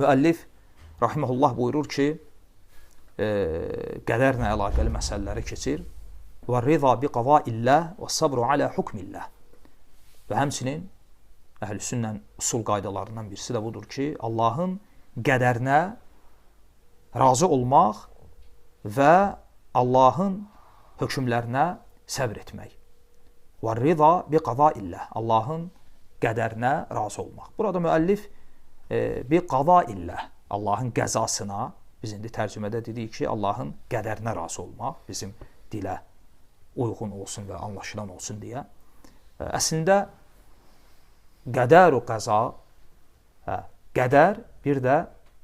müəllif rahimehullah buyurur ki, qədərlə əlaqəli məsələləri keçir. Və rıza bi qaza'illah və sabru ala hukmillah. Və həmçinin əhl-i-sünnənin usul qaydalarından birisi də budur ki, Allahın qədərinə razı olmaq və Allahın hökmlərinə səbr etmək. Və rıza bi qaza'illah. Allahın qədərinə razı olmaq. Burada müəllif bi qaza'illah, Allahın qəzasına, biz indi tərcümədə dedik ki, Allahın qədərinə razı olmaq bizim dilə uyğun olsun və anlaşılan olsun deyə. Əslində qədər-u qəza, qədər bir də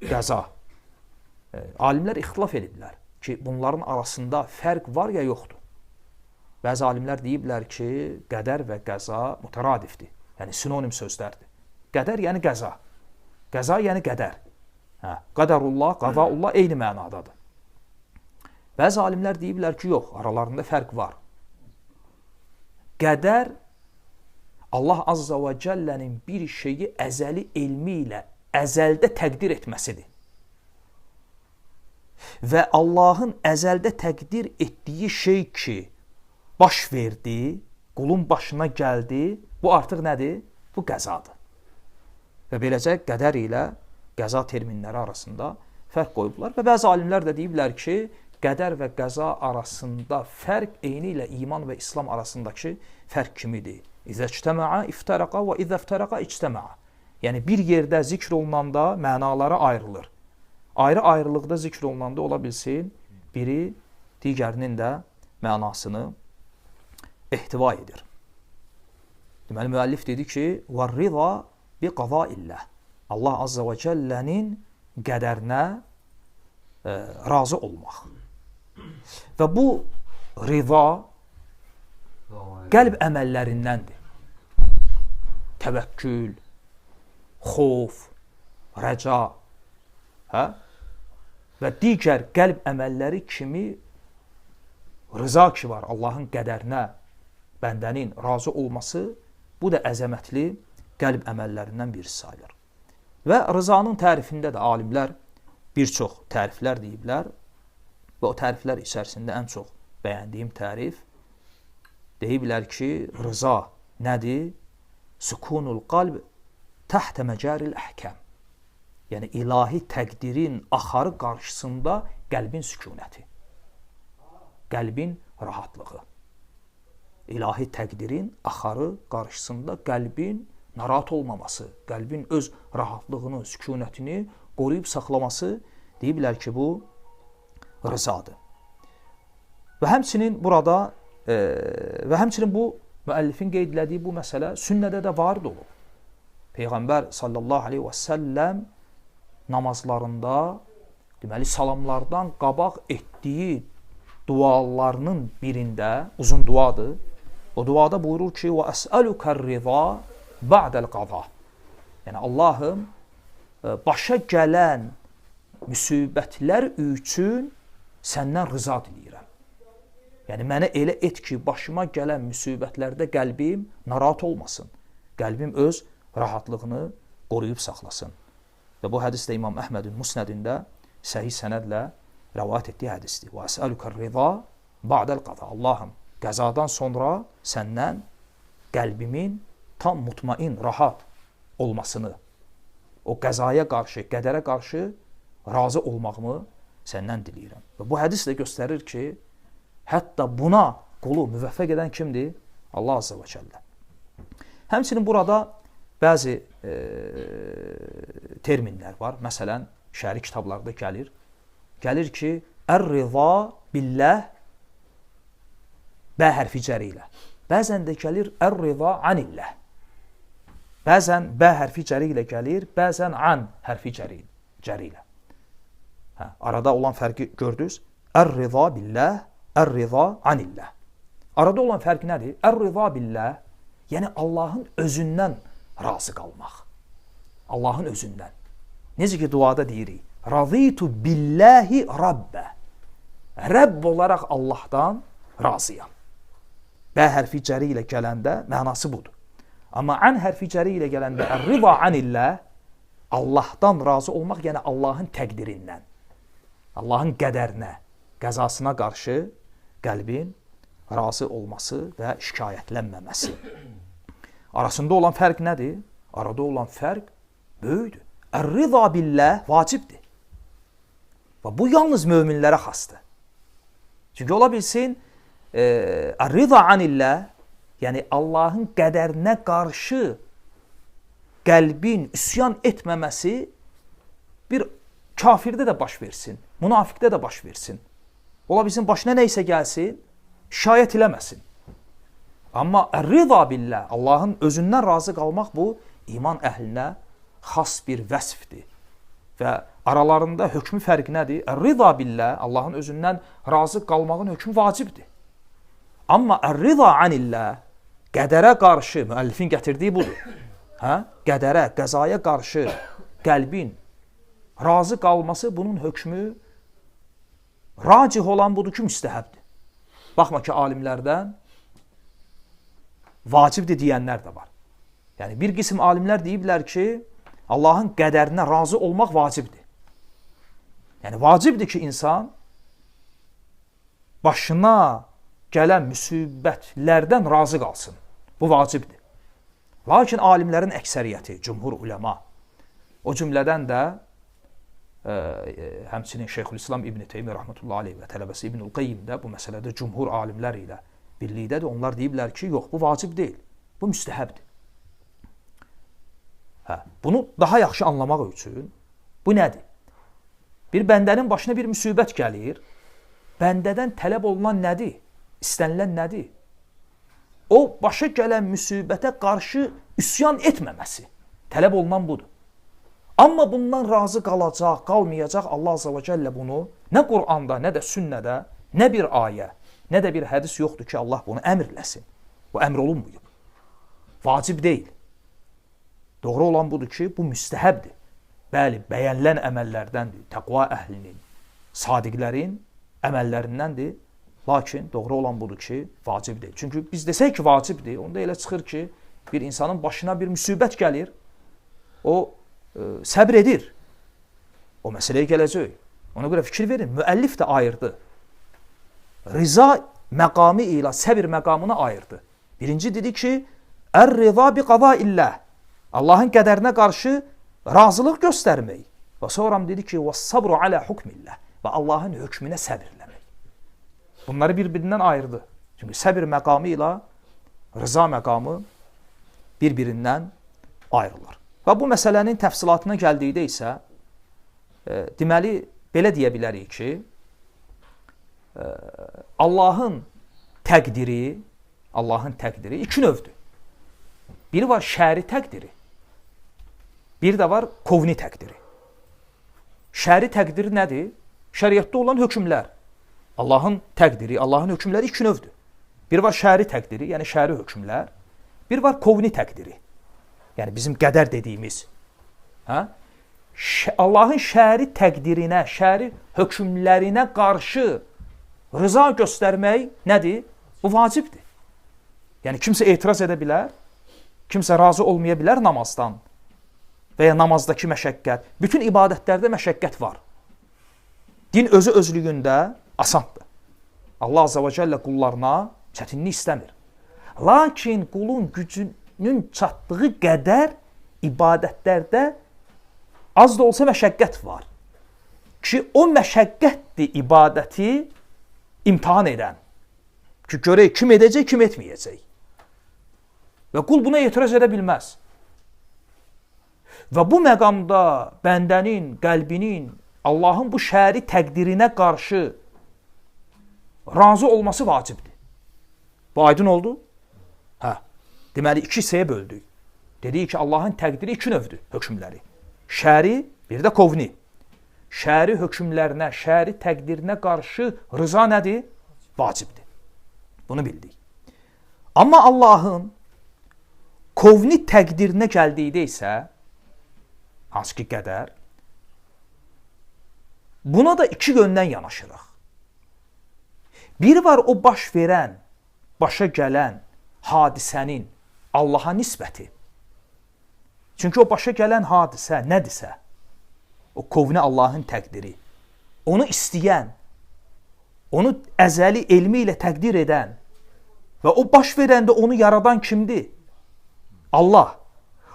qəza. Alimlər ixtilaf ediblər ki, bunların arasında fərq var ya yoxdur. Bəzi alimlər deyiblər ki, qədər və qəza mütəradifdir. Yəni sinonim sözlərdir. Qədər yəni qəza. Qəza yəni qədər. Qədərullah, qazaullah eyni mənadadır. Bəzi alimlər deyiblər ki, yox, aralarında fərq var. Qədər Allah Azza və Cəllənin bir şeyi əzəli elmi ilə əzəldə təqdir etməsidir. Və Allahın əzəldə təqdir etdiyi şey ki, baş verdi, qulun başına gəldi, bu artıq nədir? Bu qəzadır. Və beləcə qədər ilə qəza terminləri arasında fərq qoyublar. Və bəzi alimlər də deyiblər ki, qədər və qəza arasında fərq eyni ilə iman və İslam arasındakı fərq kimidir? İzə ictəməə iftərəqa və izə iftərəqa ictəməə. Yəni bir yerdə zikr olunanda mənalara ayrılır. Ayrı-ayrılıqda zikr olunanda ola bilsin, biri digərinin də mənasını ehtiva edir. Deməli, müəllif dedi ki, وَالرِّضَى بِقَضَاءِ اللّٰهِ. Allah Azza və Cəllənin qədərinə razı olmaq. Və bu rıza qəlb əməllərindəndir. Təvəkkül, xof, rəca və digər qəlb əməlləri kimi rıza ki var, Allahın qədərinə bəndənin razı olması, bu da əzəmətli qəlb əməllərindən birisi sayılır. Və rızanın tərifində də alimlər bir çox təriflər deyiblər və o təriflər içərisində ən çox bəyəndiyim tərif deyiblər ki, rıza nədir? Sükunul qalb təhtə məcaril əhkəm. Yəni ilahi təqdirin axarı qarşısında qəlbin sükunəti, qəlbin rahatlığı. İlahi təqdirin axarı qarşısında qəlbin narahat olmaması, qəlbin öz rahatlığını, sükunətini qoruyub saxlaması deyiblər ki, bu rızadır. Və həmçinin burada və həmçinin bu müəllifin qeyd etdiyi bu məsələ sünnədə də varid olub. Peyğəmbər sallallahu aleyhi və səlləm namazlarında, deməli salamlardan qabaq etdiyi dualarının birində, uzun duadır, o duada buyurur ki, وَأَسْأَلُكَ ba'dəl qaza. Yəni Allahım, başa gələn müsibətlər üçün səndən rıza diləyirəm. Yəni mənə elə et ki, başıma gələn müsibətlərdə qəlbim narahat olmasın. Qəlbim öz rahatlığını qoruyub saxlasın. Və bu hədis də İmam Əhmədin Musnədində səhih sənədlə rəvayət etdiyi hədisdir. وَأَسْأَلُكَ ba'dəl qaza. Allahım, qəzadan sonra səndən qəlbimin tam mutmain, rahat olmasını, o qəzaya qarşı, qədərə qarşı razı olmağımı səndən diləyirəm. Və bu hədis də göstərir ki, hətta buna qulu müvəffəq edən kimdir? Allah Azza və Cəllə. Həmçinin burada bəzi terminlər var. Məsələn, şəri kitablarda gəlir ki, ər-rıza billəh bə hərfi cəri ilə. Bəzən də gəlir ər-rıza anilləh. Bəzən bə hərfi cəri ilə gəlir, bəzən an hərfi cəri ilə. Arada olan fərqi gördünüz? Ər-rıza billəh, ər-rıza anilləh. Arada olan fərq nədir? Ər-rıza billəh, yəni Allahın özündən razı qalmaq. Allahın özündən. Necə ki duada deyirik, Razitu billahi rabbə. Rəbb olaraq Allahdan razıyam. Bə hərfi cəri ilə gələndə mənası budur. Amma an hərfi cəri ilə gələndə ər-rıza anilləh, Allahdan razı olmaq, yəni Allahın təqdirindən, Allahın qədərinə, qəzasına qarşı qəlbin razı olması və şikayətlənməməsi. Arasında olan fərq nədir? Arada olan fərq böyükdür. Ər-rıza billah vacibdir. Və bu yalnız möminlərə xasdır. Çünki ola bilsin, ər-rıza anillah, yəni Allahın qədərinə qarşı qəlbin üsyan etməməsi bir kafirdə də baş versin, münafiqdə də baş versin. Ola bilsin, başına neysə gəlsin, şikayət eləməsin. Amma ər-rıza billah, Allahın özündən razı qalmaq, bu iman əhlinə xas bir vəsfdir. Və aralarında hökmü fərqi nədir? Ər-rıza billah, Allahın özündən razı qalmağın hökmü vacibdir. Amma ər-rıza anillah, qədərə qarşı, müəllifin gətirdiyi budur. Qədərə, qəzaya qarşı qəlbin razı qalması, bunun hökmü racih olan budur ki, müstəhəbdir. Baxma ki, alimlərdən vacibdir deyənlər də var. Yəni, bir qism alimlər deyiblər ki, Allahın qədərinə razı olmaq vacibdir. Yəni, vacibdir ki, insan başına gələn müsibətlərdən razı qalsın. Bu vacibdir. Lakin alimlərin əksəriyyəti, cümhur uləma, o cümlədən də həmçinin Şeyxülislam İbn Teymiyyə rəhmətullahi aleyh və tələbəsi İbnül Qayyim də bu məsələdə cümhur alimlər ilə birlikdədir. Onlar deyiblər ki, yox, bu vacib deyil, bu müstəhəbdir. Bunu daha yaxşı anlamaq üçün bu nədir? Bir bəndənin başına bir müsibət gəlir, bəndədən tələb olunan nədir? İstənilən nədir? O, başa gələn müsibətə qarşı üsyan etməməsi. Tələb olunan budur. Amma bundan razı qalacaq, qalmayacaq, Allah Azza və Cəllə bunu nə Qur'anda, nə də sünnədə, nə bir ayə, nə də bir hədis yoxdur ki, Allah bunu əmrləsin. Bu əmr olunmuyub. Vacib deyil. Doğru olan budur ki, bu müstəhəbdir. Bəli, bəyənilən əməllərdəndir. Təqva əhlinin, sadiqlərin əməllərindəndir. Lakin doğru olan budur ki, vacib deyil. Çünki biz desək ki, vacibdir, onda elə çıxır ki, bir insanın başına bir müsibət gəlir, o səbr edir. O məsələyə gələcək. Ona görə fikir verin, müəllif də ayırdı. Rıza məqamı ilə səbr məqamını ayırdı. Birinci dedi ki, ər-rıza bi qadaillah, Allahın qədərinə qarşı razılıq göstərmək. Və sonra dedi ki, və-sabru alə hukmillah, və Allahın hökmünə səbirləmək. Bunları bir-birindən ayırdı. Çünki səbir məqamı ilə rıza məqamı bir-birindən ayrılır. Və bu məsələnin təfsilatına gəldikdə isə deməli, belə deyə bilərik ki, Allahın təqdiri iki növdür. Biri var şəri təqdiri, bir də var kovni təqdiri. Şəri təqdiri nədir? Şəriətdə olan hökmlər. Allahın təqdiri, Allahın hökmləri iki növdür. Bir var şəri təqdiri, yəni şəri hökmlər. Bir var kovni təqdiri, yəni bizim qədər dediyimiz. Allahın şəri təqdirinə, şəri hökmlərinə qarşı rıza göstərmək nədir? Bu vacibdir. Yəni kimsə etiraz edə bilər, kimsə razı olmaya bilər namazdan və ya namazdakı məşəqqət. Bütün ibadətlərdə məşəqqət var. Din özü özlüyündə asandır. Allah Azza və Cəllə qullarına çətinlik istəmir. Lakin qulun gücünün çatdığı qədər ibadətlərdə az da olsa məşəqqət var. Ki o məşəqqətdir ibadəti imtihan edən. Ki görək kim edəcək, kim etməyəcək. Və qul buna etiraz edə bilməz. Və bu məqamda bəndənin, qəlbinin Allahın bu şəri təqdirinə qarşı razı olması vacibdir. Bu aydın oldu? Deməli, iki hissəyə böldük. Dedik ki, Allahın təqdiri iki növdür hökmləri. Şəri, bir də kovni. Şəri hökmlərinə, şəri təqdirinə qarşı rıza nədir? Vacibdir. Bunu bildik. Amma Allahın kovni təqdirinə gəldikdə isə, hansı ki qədər, buna da iki yöndən yanaşırıq. Bir var o baş verən, başa gələn hadisənin Allaha nisbəti. Çünki o başa gələn hadisə nədirsə, o kovni Allahın təqdiri, onu istəyən, onu əzəli elmi ilə təqdir edən və o baş verəndə onu yaradan kimdir? Allah.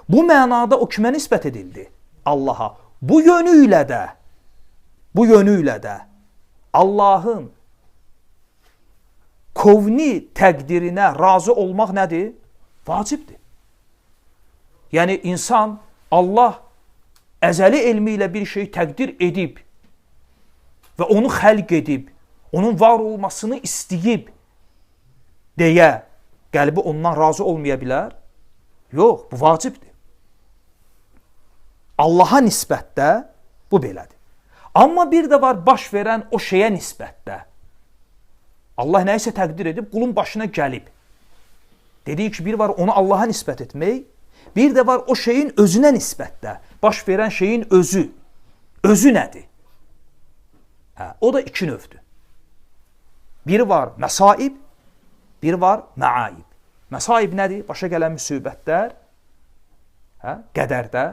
Bu mənada o kimə nisbət edildi? Allaha. Bu yönü ilə də Allahın kovni təqdirinə razı olmaq nədir? Vacibdir. Yəni insan Allah əzəli elmi ilə bir şey təqdir edib və onu xəlq edib, onun var olmasını istəyib deyə qəlbi ondan razı olmaya bilər? Yox, bu vacibdir. Allaha nisbətdə bu belədir. Amma bir də var baş verən o şeyə nisbətdə. Allah nəyisə təqdir edib, qulun başına gəlib. Dedik ki, bir var onu Allaha nisbət etmək, bir də var o şeyin özünə nisbətdə. Baş verən şeyin özü. Özü nədir? O da iki növdür. Biri var məsaib, biri var məaib. Məsaib nədir? Başa gələn müsibətlər, qədərdə.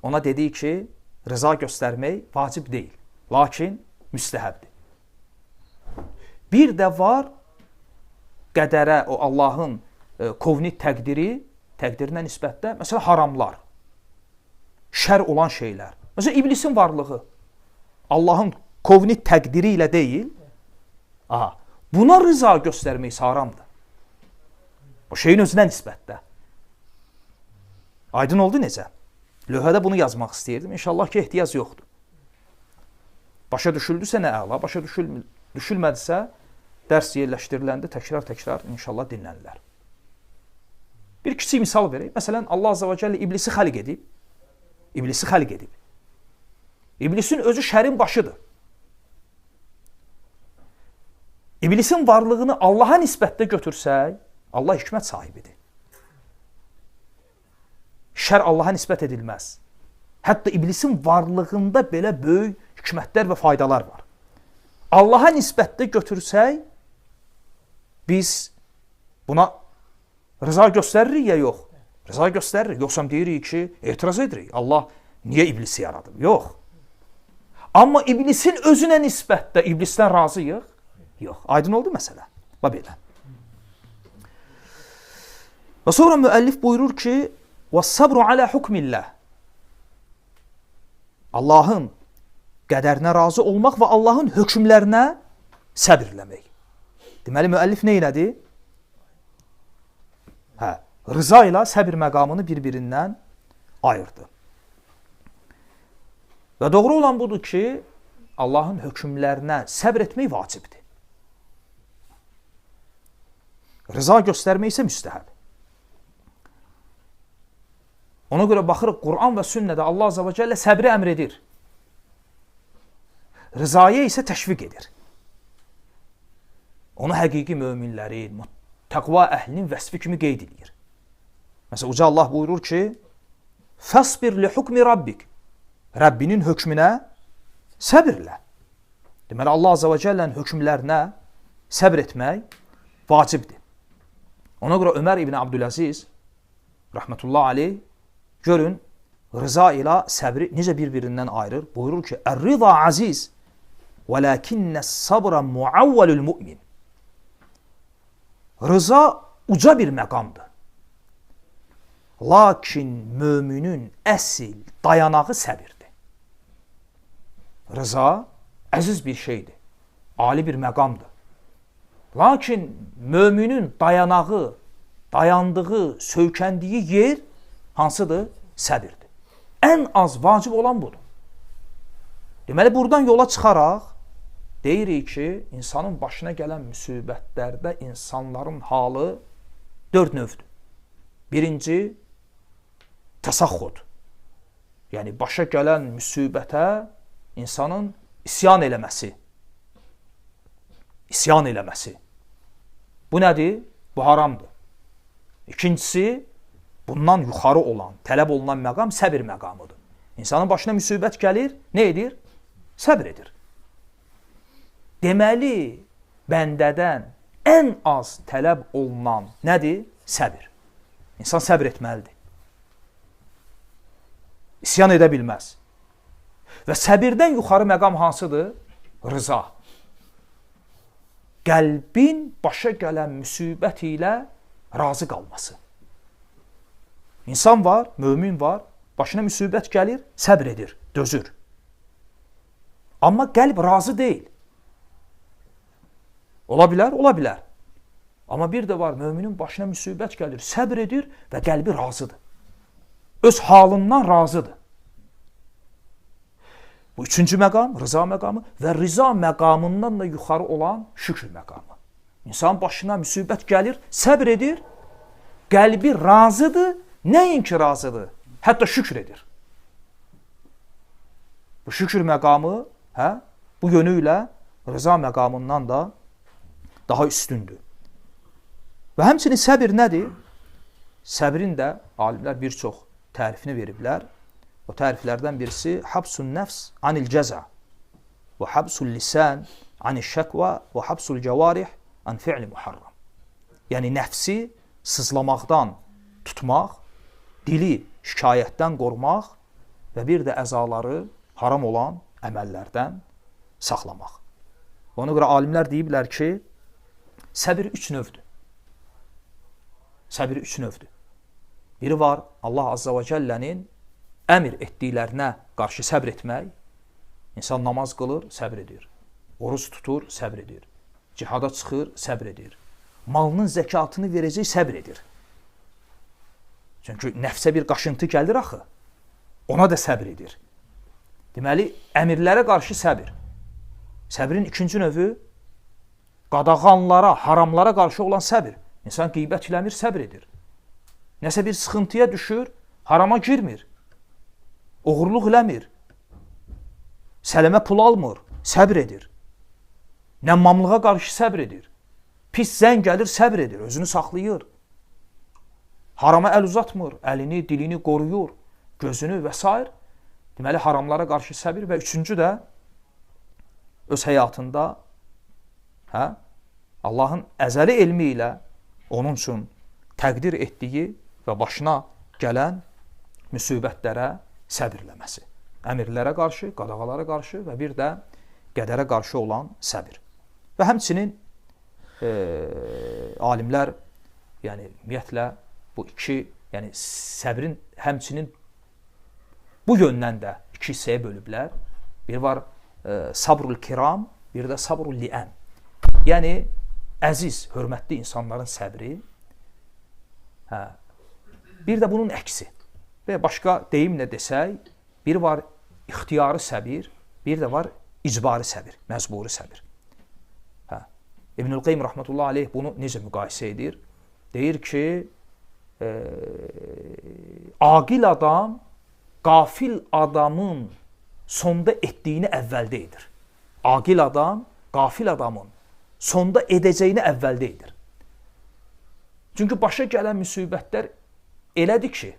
Ona dedik ki, rıza göstərmək vacib deyil, lakin müstəhəbdir. Bir də var qədərə, o Allahın kovni təqdirinə nisbətdə, məsələn, haramlar, şər olan şeylər. Məsələn, iblisin varlığı Allahın kovni təqdiri ilə deyil, buna rıza göstərmək haramdır. O şeyin özünə nisbətdə. Aydın oldu necə? Lövhədə bunu yazmaq istəyirdim. İnşallah ki, ehtiyac yoxdur. Başa düşüldüsə nə əla, başa düşülmədisə, dərs yerləşdiriləndə təkrar inşallah dinlənilər. Bir kiçik misal verək. Məsələn, Allah Azza və Cəllə iblisi xəlq edib. İblisin özü şərin başıdır. İblisin varlığını Allaha nisbətdə götürsək, Allah hikmət sahibidir. Şər Allaha nisbət edilməz. Hətta iblisin varlığında belə böyük hikmətlər və faydalar var. Allaha nisbətdə götürsək, biz buna rıza göstəririk ya yox? Rıza göstəririk. Yoxsa deyirik ki, etiraz edirik. Allah niyə iblisi yaradıb? Yox. Amma iblisin özünə nisbətdə iblisdən razıyıq? Yox. Aydın oldu məsələ? Və belə. Və sonra müəllif buyurur ki, وَالصَّبْرُ عَلَى حُكْمِ اللّٰهِ Allahın qədərinə razı olmaq və Allahın hökmlərinə səbirləmək. Deməli, müəllif nə elədi? Rıza ilə səbir məqamını bir-birindən ayırdı. Və doğru olan budur ki, Allahın hökmlərinə səbr etmək vacibdir. Rıza göstərmək isə müstəhəb. Ona görə baxırıq, Quran və sünnədə Allah Azza və Cəllə səbri əmr edir. Rızaya isə təşviq edir. Onu həqiqi möminlərin, təqva əhlinin vəsfi kimi qeyd edir. Məsələn, Uca Allah buyurur ki, فَاسْبِرْ لِحُكْمِ رَبِّكِ Rəbbinin hökmünə səbirlə. Deməli, Allah Azza və Cəllənin hökmlərinə səbr etmək vacibdir. Ona görə Ömər ibn Abdüləziz, rəhmətullah aleyh, görün, rıza ilə səbri necə bir-birindən ayırır? Buyurur ki, Ər-rıza aziz və ləkinnəs-sabra muavvəlül mümin. Rıza uca bir məqamdır. Lakin müminin əsl dayanağı səbirdir. Rıza əziz bir şeydir, ali bir məqamdır. Lakin müminin dayanağı, dayandığı, söykəndiyi yer hansıdır? Səbirdir. Ən az vacib olan budur. Deməli, buradan yola çıxaraq deyirik ki, insanın başına gələn müsibətlərdə insanların halı 4 növdür. Birinci, təsaxxud. Yəni, başa gələn müsibətə insanın isyan eləməsi. İsyan eləməsi. Bu nədir? Bu haramdır. İkincisi, bundan yuxarı olan, tələb olunan məqam səbir məqamıdır. İnsanın başına müsibət gəlir, nə edir? Səbr edir. Deməli, bəndədən ən az tələb olunan nədir? Səbir. İnsan səbr etməlidir. İsyan edə bilməz. Və səbirdən yuxarı məqam hansıdır? Rıza. Qəlbin başa gələn müsibət ilə razı qalması. İnsan var, mömin var, başına müsibət gəlir, səbr edir, dözür. Amma qəlb razı deyil. Ola bilər, ola bilər. Amma bir də var, möminin başına müsibət gəlir, səbr edir və qəlbi razıdır. Öz halından razıdır. Bu üçüncü məqam, rıza məqamı və rıza məqamından da yuxarı olan şükür məqamı. İnsanın başına müsibət gəlir, səbr edir, qəlbi razıdır, nəinki razıdır, hətta şükür edir. Bu şükür məqamı bu yönü ilə rıza məqamından da daha üstündür. Və həmçinin səbir nədir? Səbrin də alimlər bir çox tərifini veriblər. O təriflərdən birisi habsun nəfs anil cəza və habsul lisan anil şəkva və habsul cəvarih an fi'li muharram. Yəni nəfsi sızlamaqdan tutmaq, dili şikayətdən qorumaq və bir də əzaları haram olan əməllərdən saxlamaq. Ona görə alimlər deyiblər ki, səbir üç növdür. Səbir üç növdür. Biri var Allah Azza və Cəllənin əmr etdiklərinə qarşı səbr etmək. İnsan namaz qılır, səbr edir. Oruç tutur, səbr edir. Cihada çıxır, səbr edir. Malının zəkatını verəcək, səbr edir. Çünki nəfsə bir qaşıntı gəlir axı. Ona da səbr edir. Deməli, əmirlərə qarşı səbir. Səbrin ikinci növü qadağanlara, haramlara qarşı olan səbir. İnsan qeybət eləmir, səbr edir. Nəsə bir sıxıntıya düşür, harama girmir. Oğurluq eləmir. Sələmə pul almır, səbr edir. Nəmmamlığa qarşı səbr edir. Pis zəng gəlir, səbr edir, özünü saxlayır. Harama əl uzatmır, əlini, dilini qoruyur, gözünü və s. Deməli, haramlara qarşı səbir və üçüncü də öz həyatında Allahın əzəli elmi ilə onun üçün təqdir etdiyi və başına gələn müsibətlərə səbirləməsi. Əmirlərə qarşı, qadağalara qarşı və bir də qədərə qarşı olan səbir. Və həmçinin alimlər, yəni ümumiyyətlə bu iki, yəni səbrin həmçinin bu yöndən də iki hissəyə bölüblər. Bir var sabrul kiram, bir də sabrul liəm. Yəni əziz, hörmətli insanların səbri. Bir də bunun əksi. Və başqa deyimlə desək, bir var ixtiyarı səbir, bir də var icbari səbir, məcburi səbir. İbnül Qeym rahmetullah aleyh bunu necə müqayisə edir? Deyir ki, aqil adam qafil adamın sonda etdiyini əvvəldə edir. Aqil adam qafil adamın sonda edəcəyini əvvəldə edir. Çünki başa gələn müsibətlər elədir ki,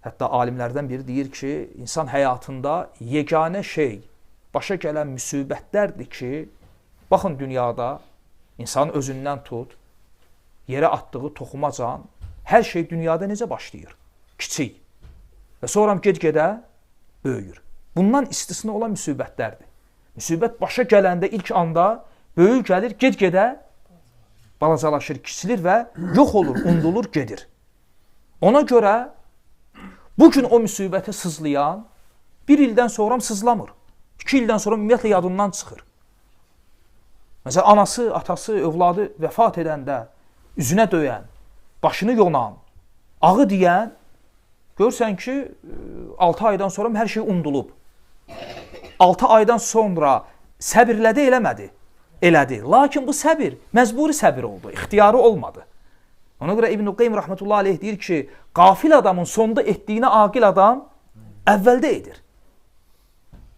hətta alimlərdən biri deyir ki, insan həyatında yeganə şey, başa gələn müsibətlərdir ki, baxın dünyada insan özündən tut, yerə atdığı toxumacan, hər şey dünyada necə başlayır? Kiçik. Və sonra get-gedə böyüyür. Bundan istisna olan müsibətlərdir. Müsibət başa gələndə ilk anda böyük gəlir, get-gedə balacalaşır, kiçilir və yox olur, undulur, gedir. Ona görə bugün o müsibəti sızlayan bir ildən sonra sızlamır. 2 ildən sonra ümumiyyətlə yadından çıxır. Məsələn, anası, atası, övladı vəfat edəndə üzünə döyən, başını yonan, ağı deyən, görürsən ki, 6 aydan sonra hər şey undulub. 6 aydan sonra səbirlədi, eləmədi. Elədi. Lakin bu səbir, məcburi səbir oldu, ixtiyarı olmadı. Ona görə İbn-i Qeym rahmetullah aleyh deyir ki, qafil adamın sonda etdiyini aqil adam əvvəldə edir.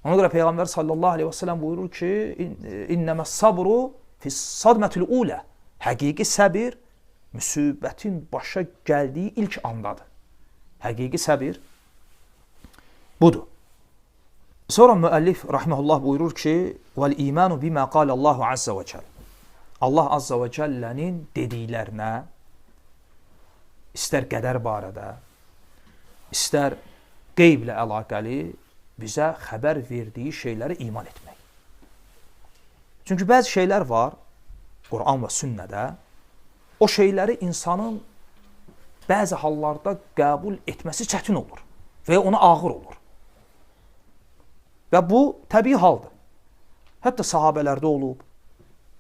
Ona görə Peyğəmbər sallallahu aleyhi və səlləm buyurur ki, İnnəməs sabru fis-sadmətil ulə. Həqiqi səbir müsibətin başa gəldiyi ilk andadır. Həqiqi səbir budur. Sonra müəllif rahmehullah buyurur ki, "Vəl-imanu bima qalallahu azza və cəll." Allah azza və cəllənin dediklərinə, istər qədər barədə, istər qeyblə əlaqəli bizə xəbər verdiyi şeylərə iman etmək. Çünki bəzi şeylər var Quran və sünnədə, o şeyləri insanın bəzi hallarda qəbul etməsi çətin olur və ya ona ağır olur. Və bu təbii haldır. Hətta sahabələrdə olub,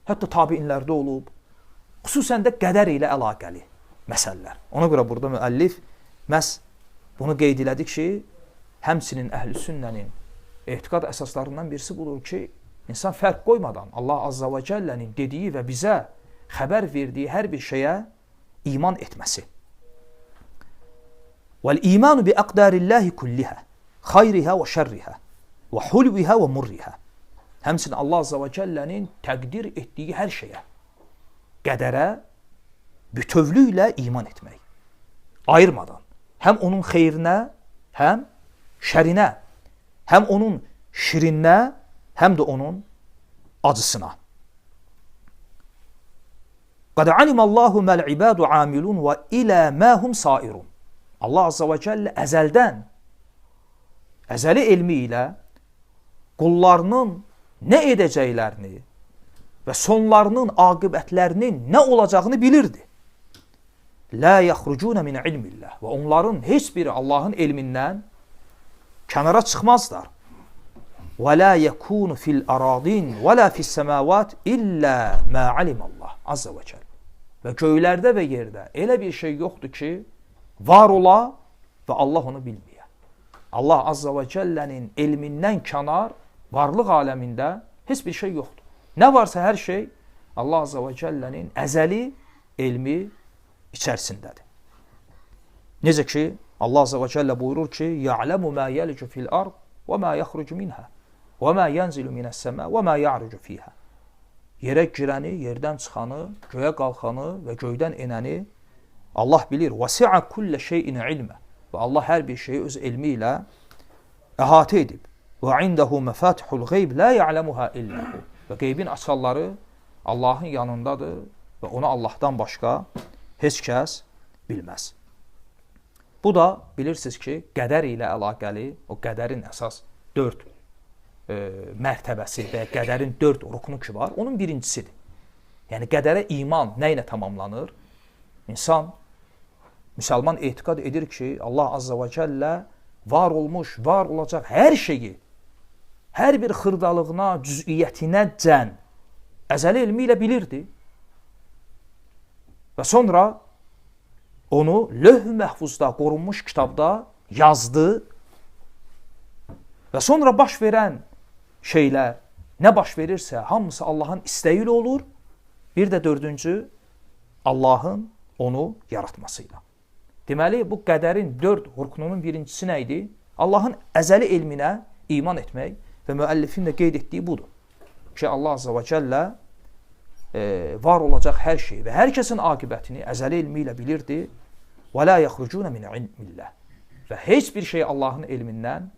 hətta tabiinlərdə olub, xüsusən də qədər ilə əlaqəli məsələlər. Ona görə burada müəllif məhz bunu qeyd elədi ki, həmçinin əhl-i sünnənin etiqad əsaslarından birisi budur ki, insan fərq qoymadan Allah Azza və Cəllənin dediyi və bizə xəbər verdiyi hər bir şeyə iman etməsi. Vəl-imanu bi əqdarillahi kullihə, xayrihə və şərrihə, və hulvihə və murrihə. Həmçinin Allah Azza və Cəllənin təqdir etdiyi hər şeyə, qədərə bütövlüklə iman etmək. Ayırmadan. Həm onun xeyrinə, həm şərinə, həm onun şirinə, həm də onun acısına. Qad alimallahu məl ibadu amilun və ilə məhum sairun. Allah Azza və Cəllə əzəldən, əzəli elmi ilə qullarının nə edəcəklərini və sonlarının aqibətlərinin nə olacağını bilirdi. Lə yaxrucuna min ilmillah. Və onların heç biri Allahın elmindən kənara çıxmazlar. Və la yekunu fil aradin və la fis semavat illə mə alimallah azza və cəl. Və göylərdə və yerdə elə bir şey yoxdur ki, var ola və Allah onu bilməyə. Allah azza və cəllənin elmindən kənar varlıq aləmində heç bir şey yoxdur. Nə varsa hər şey Allah azza və cəllənin əzəli elmi içərisindədir. Necə ki, Allah azza və cəllə buyurur ki, ya'lamu ma yalicu fil ard və ma yaxrucu minha və ma yanzilu minəs səma və ma ya'rucu fiha. Yerə girəni, yerdən çıxanı, göyə qalxanı və göydən enəni Allah bilir. Vəsi'a kullə şeyin ilmə. Və Allah hər bir şeyi öz elmi ilə əhatə edib. Və indəhu məfatihul qeyb la ya'lamuha illəhu. Və qeybin açarları Allahın yanındadır və onu Allahdan başqa heç kəs bilməz. Bu da bilirsiniz ki, qədər ilə əlaqəli, o qədərin əsas 4 mərtəbəsi və qədərin 4 rukunu ki var, onun birincisidir. Yəni qədərə iman nə ilə tamamlanır? İnsan, müsəlman etiqad edir ki, Allah Azza və Cəllə var olmuş, var olacaq hər şeyi, hər bir xırdalığına, cüz'iyyətinə cən, əzəli elmi ilə bilirdi. Və sonra onu lövh-ü məhfuzda, qorunmuş kitabda yazdı və sonra baş verən şeylər, nə baş verirsə, hamısı Allahın istəyi ilə olur. Bir də dördüncü, Allahın onu yaratmasıyla. Deməli, bu qədərin 4 rukununun birincisi nə idi? Allahın əzəli elminə iman etmək və müəllifin də qeyd etdiyi budur. Ki, Allah Azza və Cəllə var olacaq hər şey və hər kəsin aqibətini əzəli elmi ilə bilirdi. Və la yaxrucuna min ilmillah. Və heç bir şey Allahın elmindən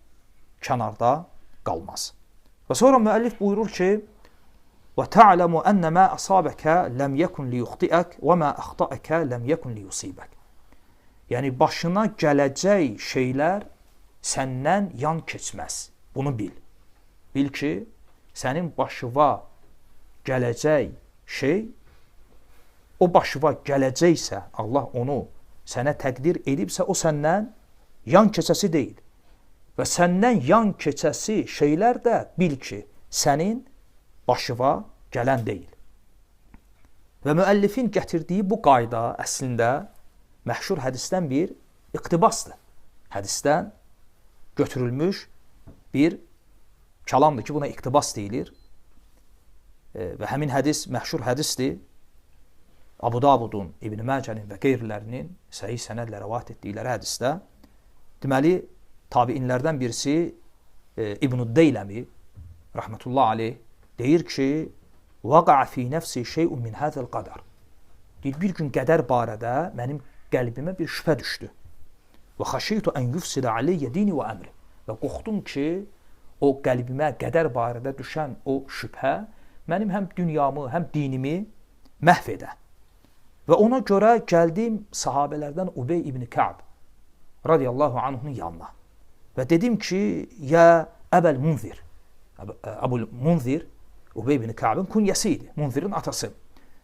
kənarda qalmaz. Və sonra müəllif buyurur ki, və ta'lamu enne ma asabaka lam yakun liyukhti'ak və ma axta'aka lam yakun liyusibak. Yəni başına gələcək şeylər səndən yan keçməz. Bunu bil. Bil ki, sənin başına gələcək şey, o başına gələcəksə, Allah onu sənə təqdir edibsə, o səndən yan keçəsi deyil. Və səndən yan keçəsi şeylər də bil ki, sənin başına gələn deyil. Və müəllifin gətirdiyi bu qayda əslində məşhur hədisdən bir iqtibasdır. Hədisdən götürülmüş bir kəlamdır ki, buna iqtibas deyilir. Və həmin hədis məşhur hədisdir. Abu Davudun, İbn Məcənin və qeyrilərinin səhih sənədlə rəvat etdikləri hədisdə. Deməli, tabiinlərdən birisi İbn-i Deyləmi, rəhmətullah aleyh, deyir ki, vəqa'a fi nəfsi şeyun min hədəl qadər. Deyir, bir gün qədər barədə mənim qəlbimə bir şübhə düşdü. Və xəşiytu ən yufsidə aleyyə dini və əmri. Və qorxdum ki, o qəlbimə qədər barədə düşən o şübhə mənim həm dünyamı, həm dinimi məhv edə. Və ona görə gəldim sahabələrdən Ubey ibn Ka'b radiyallahu anhunun yanına. Və dedim ki, ya Əbəl Munzir, Əbul Munzir, Ubey ibn Ka'bın kunyəsi idi, Munzirin atası.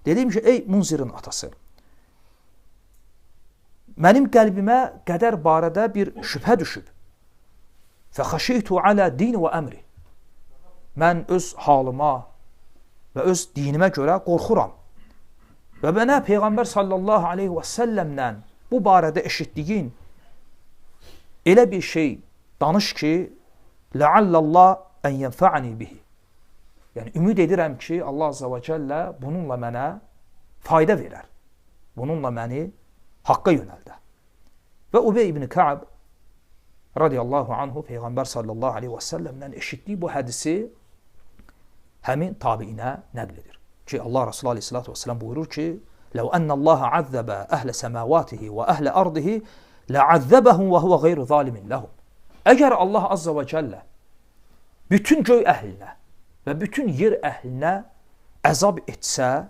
Dedim ki, ey Munzirin atası, mənim qəlbimə qədər barədə bir şübhə düşüb. Fəxəşiytu alə din və əmri. Mən öz halıma və öz dinimə görə qorxuram. Və mənə Peyğəmbər sallallahu aleyhi və səlləmlə bu barədə eşitdiyin elə bir şey danış ki, ləallallah ən yənfa'ani bihi. Yəni, ümid edirəm ki, Allah azza və cəllə bununla mənə fayda verər. Bununla məni haqqa yönəldə. Və Ubey ibn Ka'b radiyallahu anhu Peyğəmbər sallallahu aleyhi və səlləmdən eşitdiyi bu hədisi həmin tabiinə nəql edir. Ki, Allah Resulü aleyhissalatu vesselam buyurur ki, لَوْ أَنَّ اللّٰهَ عَذَّبَ أَهْلَ سَمَاوَاتِهِ وَأَهْلَ أَرْضِهِ لَعَذَّبَهُمْ وَهُوَ غَيْرُ ظَالِمٍ لَهُمْ. Əgər Allah azza və cəllə bütün göy əhlinə və bütün yer əhlinə əzab etsə,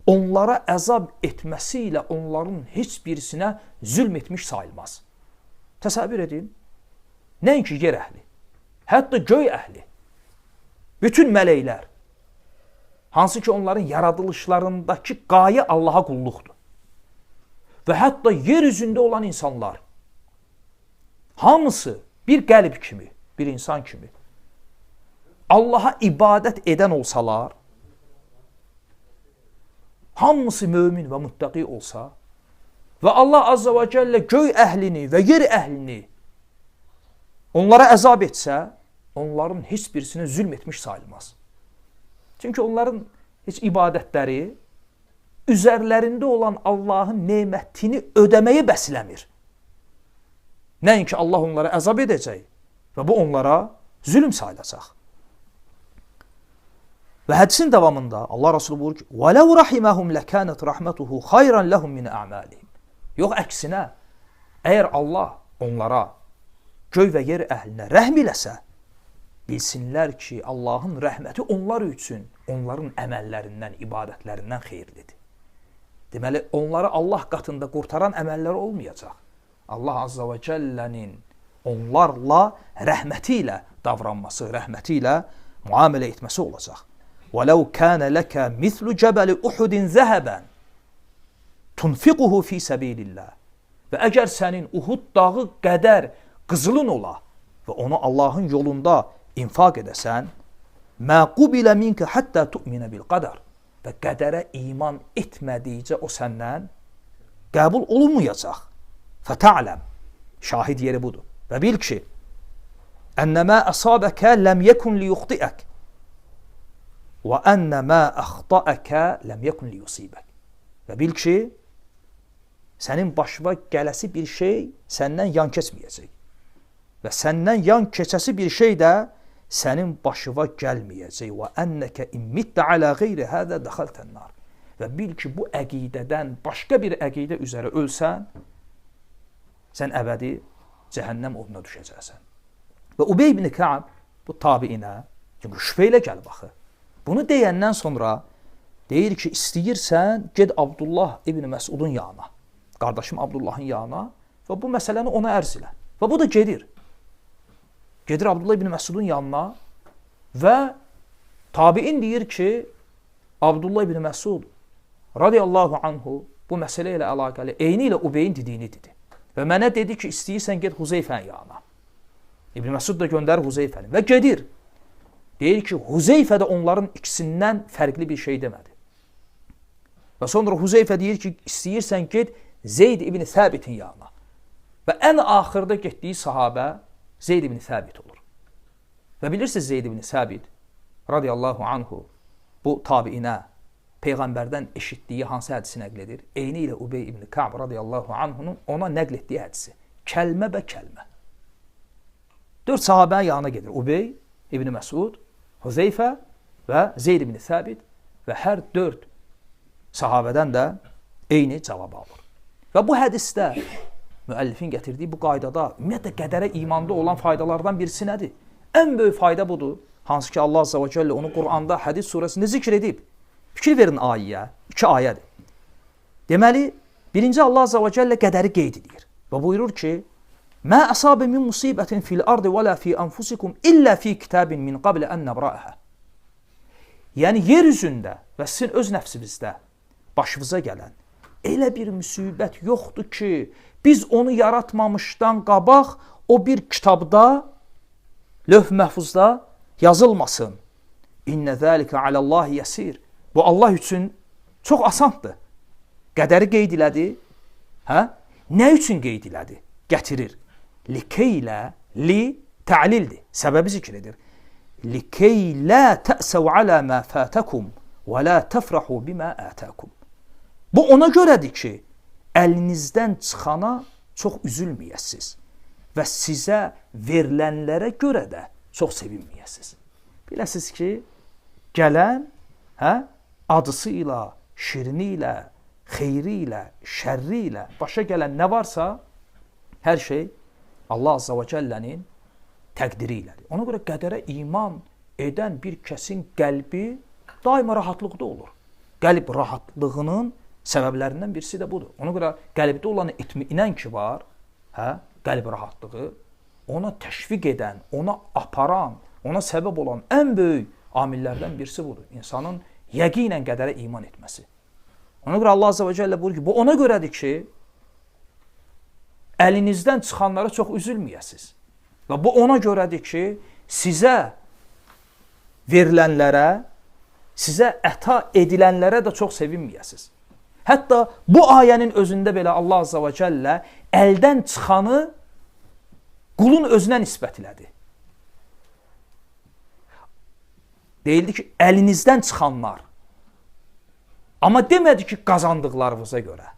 onlara əzab etməsi ilə onların heç birisinə zülm etmiş sayılmaz. Təsəvvür edin, nəinki yer əhli, hətta göy əhli, bütün mələklər, hansı ki onların yaradılışlarındakı qayə Allaha qulluqdur. Və hətta yer üzündə olan insanlar, hamısı bir qəlb kimi, bir insan kimi, Allaha ibadət edən olsalar, hamısı mömin və müttəqi olsa və Allah azza və cəllə göy əhlini və yer əhlini onlara əzab etsə, onların heç birisinə zülm etmiş sayılmaz. Çünki onların heç ibadətləri üzərlərində olan Allahın nemətini ödəməyi bəsləmir. Nəinki Allah onlara əzab edəcək və bu onlara zülm sayılacaq. Və hədisin davamında Allah Resulü buyurur ki, وَلَوْ رَحِمَهُمْ لَكَانَتْ رَحْمَتُهُ خَيْرًا لَهُمْ مِنْ أَعْمَالِهِمْ. Yox, əksinə, əgər Allah onlara, göy və yer əhlinə rəhm eləsə, bilsinlər ki, Allahın rəhməti onlar üçün, onların əməllərindən, ibadətlərindən xeyirlidir. Deməli, onları Allah qatında qurtaran əməllər olmayacaq. Allah azza və cəllənin onlarla rəhməti ilə davranması, rəhməti ilə müamilə etməsi olacaq. وَلَوْ كَانَ لَكَ مِثْلُ جَبَلِ أُحُدٍ ذَهَبًا تُنْفِقُهُ فِي سَبِيلِ اللّٰهِ. Və əgər sənin Uhud dağı qədər qızılın ola və onu Allahın yolunda infaq edəsən, مَا قُبِلَ مِنْكَ حَتَّى تُؤْمِنَ بِالْقَدَرِ. Və qədərə iman etmədikcə o səndən qəbul olunmayacaq. فَتَعْلَمْ. Şahid yeri budur. Və bil ki, أَنَّمَا أَصَابَكَ لَمْ يَكُنْ لِيُخْطِئَكَ وَأَنَّ مَا أَخْطَأَكَ لَمْ يَكُنْ لِيُصِيبَكَ. Və bil ki, sənin başına gələsi bir şey səndən yan keçməyəcək. Və səndən yan keçəsi bir şey də sənin başına gəlməyəcək. وَأَنَّكَ إِمِّتَّ عَلَى غَيْرِ هَذَا دَخَلْتَ النَّارِ. Və bil ki, bu əqidədən başqa bir əqidə üzərə ölsən, sən əbədi cəhənnəm oduna düşəcəksən. Və Ubey ibn Ka'b bu tabiinə, çünki şübhə ilə gəlib axı. Bunu deyəndən sonra deyir ki, istəyirsən, ged Abdullah ibn Məsudun yanına, qardaşım Abdullahın yanına və bu məsələni ona ərz elə. Və bu da gedir. Gedir Abdullah ibn Məsudun yanına və tabiin deyir ki, Abdullah ibn Məsud radiyallahu anhu bu məsələ ilə əlaqəli eyni ilə Ubeyin dediyini dedi. Və mənə dedi ki, istəyirsən, ged Huzeyfənin yanına. İbn Məsud da göndərir Huzeyfəni və gedir. Deyir ki, Huzeyfə də onların ikisindən fərqli bir şey demədi. Və sonra Huzeyfə deyir ki, istəyirsən ged Zeyd ibn Səbitin yanına. Və ən axırda getdiyi sahabə Zeyd ibn Səbit olur. Və bilirsiniz Zeyd ibn Səbit radiyallahu anhu bu tabiinə Peyğəmbərdən eşitdiyi hansı hədisi nəql edir? Eyni ilə Ubey ibn Ka'b radiyallahu anhunun ona nəql etdiyi hədisi. Kəlmə bə kəlmə. 4 sahabənin yanına gedir. Ubey ibn Məsud, Huzeyfə və Zeyd ibn Səbit və hər 4 sahabədən də eyni cavab alır. Və bu hədisdə müəllifin gətirdiyi bu qaydada ümumiyyətlə qədərə imanda olan faydalardan birisi nədir? Ən böyük fayda budur. Hansı ki Allah azza və cəllə onu Quranda Hədid surəsində zikr edib. Fikir verin ayəyə, 2 ayədir. Deməli, birinci Allah azza və cəllə qədəri qeyd edir və buyurur ki, Mə əsabə min musibətin fil ardı və la fi anfusikum illə fi kitabin min qablə ən nəbra'əhə. Yəni, yer üzündə və sizin öz nəfsinizdə başınıza gələn elə bir müsibət yoxdur ki, biz onu yaratmamışdan qabaq o bir kitabda, lövh məhfuzda yazılmasın. İnnə zəlikə aləllahi yəsir. Bu, Allah üçün çox asandır. Qədəri qeyd elədi. Hə? Nə üçün qeyd elədi? Gətirir. Likeylə, li tə'lildir. Səbəbi zikr edir. Likeylə tə'səv alə mə fətəkum və lə təfrəhu bimə ətəkum. Bu, ona görədir ki, əlinizdən çıxana çox üzülməyəsiz və sizə verilənlərə görə də çox sevinməyəsiz. Biləsiz ki, gələn acısı ilə, şirini ilə, xeyri ilə, şərri ilə başa gələn nə varsa, hər şey Allah Azza və Cəllənin təqdiri ilədir. Ona görə qədərə iman edən bir kəsin qəlbi daima rahatlıqda olur. Qəlb rahatlığının səbəblərindən birisi də budur. Ona görə qəlbdə olan itminən ki var, qəlb rahatlığı, ona təşviq edən, ona aparan, ona səbəb olan ən böyük amillərdən birisi budur. İnsanın yəqinən qədərə iman etməsi. Ona görə Allah Azza və Cəllə buyurur ki, bu ona görədir ki, əlinizdən çıxanlara çox üzülməyəsiz. Və bu ona görədir ki, sizə verilənlərə, sizə əta edilənlərə də çox sevinməyəsiz. Hətta bu ayənin özündə belə Allah Azza və Cəllə əldən çıxanı qulun özünə nisbət elədi. Deyildi ki, əlinizdən çıxanlar. Amma demədi ki, qazandıqlarınıza görə.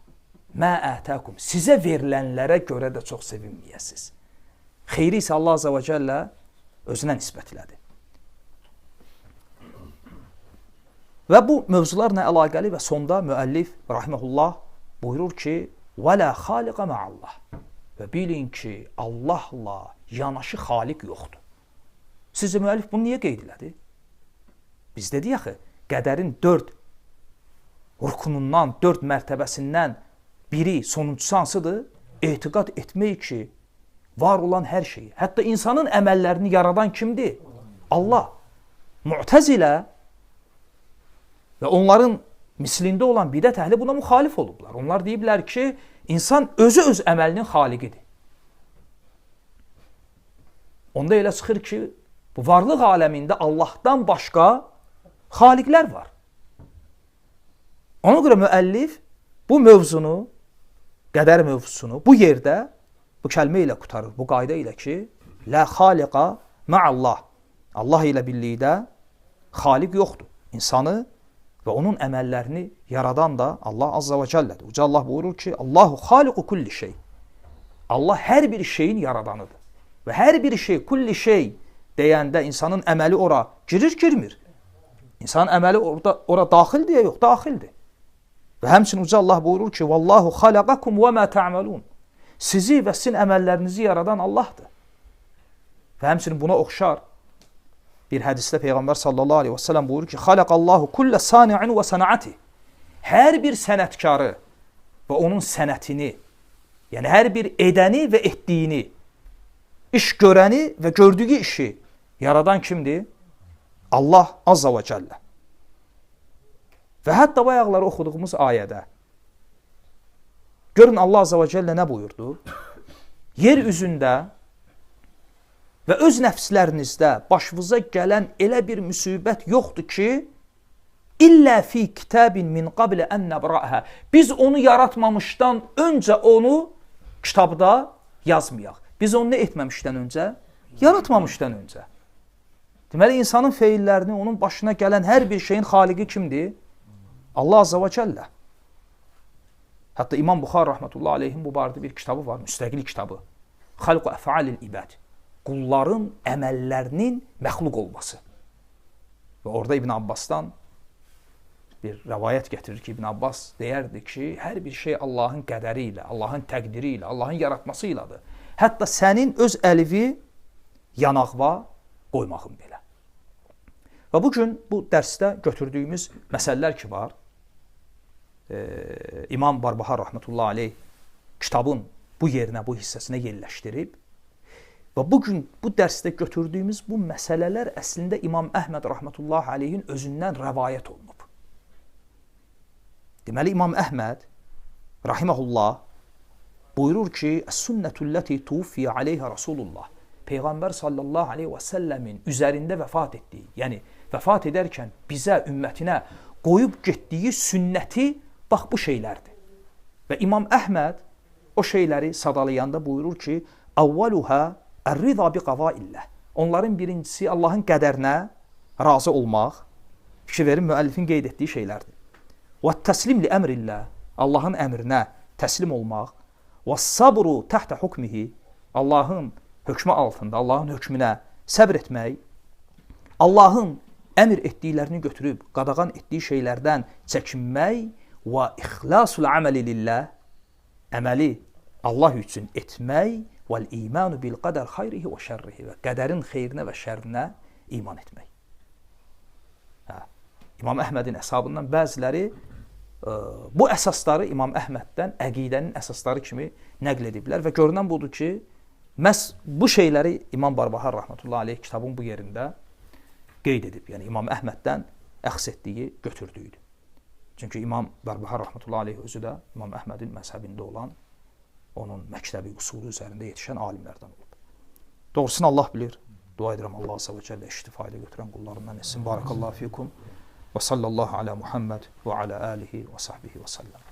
Mə ətəkum. Sizə verilənlərə görə də çox sevinməyəsiz. Xeyri isə Allah Azza və Cəllə özünə nisbət elədi. Və bu mövzularla əlaqəli və sonda müəllif rahimehullah buyurur ki, və lə xaliqə məallah. Və bilin ki, Allahla yanaşı xaliq yoxdur. Sizcə müəllif bunu niyə qeyd elədi? Biz dedik axı, qədərin 4 rukunundan, 4 mərtəbəsindən biri, sonuncusu hansıdır? Etiqad etmək ki, var olan hər şeyi, hətta insanın əməllərini yaradan kimdir? Allah. Mu'təzilə və onların mislində olan bidət əhli buna müxalif olublar. Onlar deyiblər ki, insan özü öz əməlinin xaliqidir. Onda elə çıxır ki, bu varlıq aləmində Allahdan başqa xaliqlər var. Ona görə müəllif bu mövzunu, qədər mövzusunu bu yerdə bu kəlmə ilə qutarır, bu qayda ilə ki, lə xaliqa ma'allah. Allah ilə birlikdə xaliq yoxdur. İnsanı və onun əməllərini yaradan da Allah Azza və Cəllədir. Uca Allah buyurur ki, Allahu xaliqu kulli şey. Allah hər bir şeyin yaradanıdır. Və hər bir şey, kulli şey deyəndə insanın əməli ora girir, girmir. İnsanın əməli ora daxildir ya yox, daxildir. Və həmçinin Uca Allah buyurur ki, Vallahu xalaqakum və mə ta'malun. Sizi və sizin əməllərinizi yaradan Allahdır. Və həmçinin buna oxşar bir hədisdə Peyğəmbər sallallahu aleyhi və səlləm buyurur ki, Xalaqallahu kullə sani'in və sənəati. Hər bir sənətkarı və onun sənətini, yəni hər bir edəni və etdiyini, iş görəni və gördüyü işi yaradan kimdir? Allah Azza və Cəllə. Və hətta bayaqları oxuduğumuz ayədə görün Allah Azza və Cəllə nə buyurdu? Yer üzündə və öz nəfslərinizdə başınıza gələn elə bir müsibət yoxdur ki, illə fi kitabin min qablə ən nəbra'əhə. Biz onu yaratmamışdan öncə onu kitabda yazmayaq. Biz onu nə etməmişdən öncə? Yaratmamışdan öncə. Deməli, insanın feillərini, onun başına gələn hər bir şeyin xaliqi kimdir? Allah Azza və Cəllə. Hətta İmam Buxar rahmetullah aleyhin bu barədə bir kitabı var, müstəqil kitabı. Xalqu əf'alil ibad. Qulların əməllərinin məxluq olması. Və orada İbn Abbasdan bir rəvayət gətirir ki, İbn Abbas deyərdi ki, hər bir şey Allahın qədəri ilə, Allahın təqdiri ilə, Allahın yaratması ilədir. Hətta sənin öz əlivi yanaqva qoymağın belə. Və bugün bu dərsdə götürdüyümüz məsələlər ki var, İmam Barbahar rahmetullah aleyh kitabın bu yerinə, bu hissəsinə yerləşdirib. Və bugün bu dərsdə götürdüyümüz bu məsələlər əslində İmam Əhməd rahmetullah aleyhin özündən rəvayət olunub. Deməli, İmam Əhməd rahiməhullah buyurur ki, Əs-sünnətulləti tuvfiyə aleyhə Rasulullah. Peyğəmbər sallallahu aleyhi və səlləmin üzərində vəfat etdiyi, yəni vəfat edərkən bizə, ümmətinə qoyub getdiyi sünnəti bax bu şeylərdir. Və İmam Əhməd o şeyləri sadalayanda buyurur ki, əvvəluhə ər-rida bi qavaillah. Onların birincisi Allahın qədərinə razı olmaq, fikir verin, müəllifin qeyd etdiyi şeylərdir. Və təslim li əmrillah, Allahın əmrinə təslim olmaq. Və sabru təhtə hukmihi, Allahın hökmü altında, Allahın hökmünə səbr etmək. Allahın əmr etdiklərini götürüb qadağan etdiyi şeylərdən çəkinmək. Və ixlasul əməli lillah, əməli Allah üçün etmək. Vəl imanu bil qədər xayrihi və şərrihi, və qədərin xeyrinə və şərrinə iman etmək. İmam Əhmədin əshabından bəziləri bu əsasları İmam Əhməddən əqidənin əsasları kimi nəql ediblər və görünən budur ki, məhz bu şeyləri İmam Barbahar rahmetullah aleyh kitabın bu yerində qeyd edib. Yəni İmam Əhməddən əxs etdiyi, götürdüyüdür. Çünki İmam Barbahar rahmetullah aleyh özü də İmam Əhmədin məzhəbində olan, onun məktəbi usulü üzərində yetişən alimlərdən olub. Doğrusunu Allah bilir. Dua edirəm Allah azza və cəllə iştifayda götürən qullarından etsin. Barakallahu fikum və sallallahu ala Muhammed və ala alihi və sahbihi və səlləm.